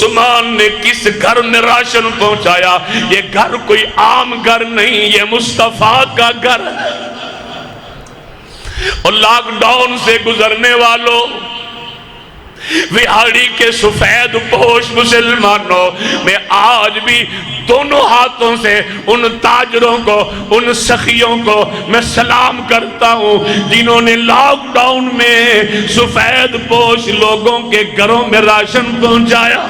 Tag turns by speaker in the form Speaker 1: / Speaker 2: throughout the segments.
Speaker 1: عثمان نے کس گھر میں راشن پہنچایا؟ یہ گھر کوئی عام گھر نہیں، یہ مصطفیٰ کا گھر ہے۔ اور لاک ڈاؤن سے گزرنے والوں، وہاڑی کے سفید پوش مسلمانوں، میں آج بھی دونوں ہاتھوں سے ان تاجروں کو، ان سخیوں کو میں سلام کرتا ہوں جنہوں نے لاک ڈاؤن میں سفید پوش لوگوں کے گھروں میں راشن پہنچایا۔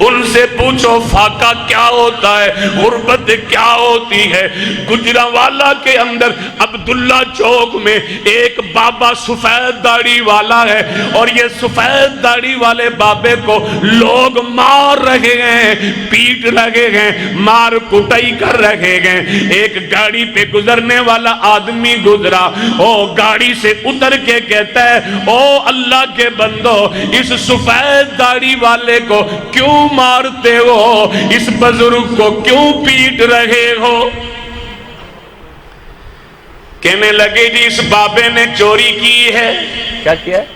Speaker 1: ان سے پوچھو فاقہ کیا ہوتا ہے، غربت کیا ہوتی ہے۔ گجرانوالہ کے اندر عبداللہ چوک میں ایک بابا سفید داڑھی والا ہے، اور یہ سفید داڑھی والے بابے کو لوگ مار رہے ہیں، پیٹ رہے ہیں، مار کٹائی کر رہے ہیں۔ ایک گاڑی پہ گزرنے والا آدمی گزرا، او گاڑی سے اتر کے کہتا ہے، او اللہ کے بندو، اس سفید داڑھی والے کو کیوں مارتے ہو؟ اس بزرگ کو کیوں پیٹ رہے ہو؟ کہنے لگے جی اس بابے نے چوری کی ہے۔ کیا کیا ہے؟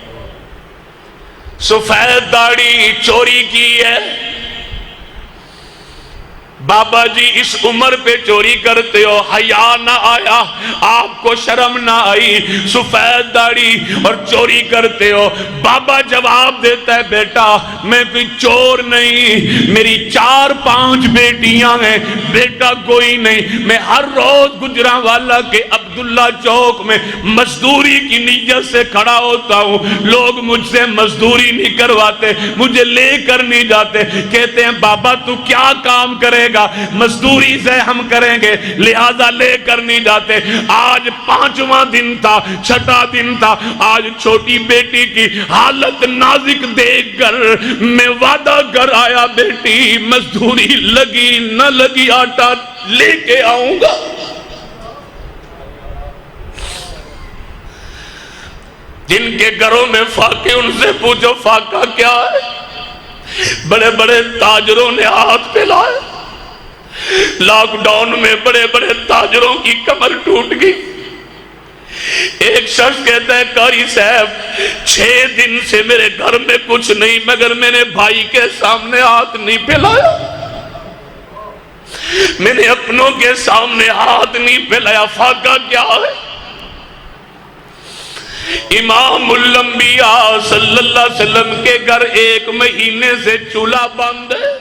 Speaker 1: سفید داڑھی چوری کی ہے۔ بابا جی اس عمر پہ چوری کرتے ہو، حیا نہ آیا؟ آپ کو شرم نہ آئی؟ سفید داڑھی اور چوری کرتے ہو۔ بابا جواب دیتا ہے، بیٹا میں کوئی چور نہیں، میری 4-5 بیٹیاں ہیں، بیٹا کوئی نہیں۔ میں ہر روز گجرانوالہ کے عبداللہ چوک میں مزدوری کی نیت سے کھڑا ہوتا ہوں، لوگ مجھ سے مزدوری نہیں کرواتے، مجھے لے کر نہیں جاتے، کہتے ہیں بابا تو کیا کام کرے گا؟ مزدوری سے ہم کریں گے، لہذا لے کر نہیں جاتے۔ آج 5واں دن تھا، 6واں دن تھا، آج چھوٹی بیٹی کی حالت نازک دیکھ کر میں وعدہ کر آیا، بیٹی مزدوری لگی نہ لگی آٹا لے کے آؤں گا۔ جن کے گھروں میں فاقے، ان سے پوچھو فاقہ کیا ہے؟ بڑے بڑے تاجروں نے ہاتھ پھیلائے۔ لاک ڈاؤن میں بڑے بڑے تاجروں کی کمر ٹوٹ گئی۔ ایک شخص کہتا ہے قاری صاحب 6 دن سے میرے گھر میں کچھ نہیں، مگر میں نے بھائی کے سامنے ہاتھ نہیں پھیلایا، میں نے اپنوں کے سامنے ہاتھ نہیں پھیلایا۔ فاقہ کیا ہے؟ امام الانبیاء صلی اللہ علیہ وسلم کے گھر 1 مہینے سے چولہا بند ہے۔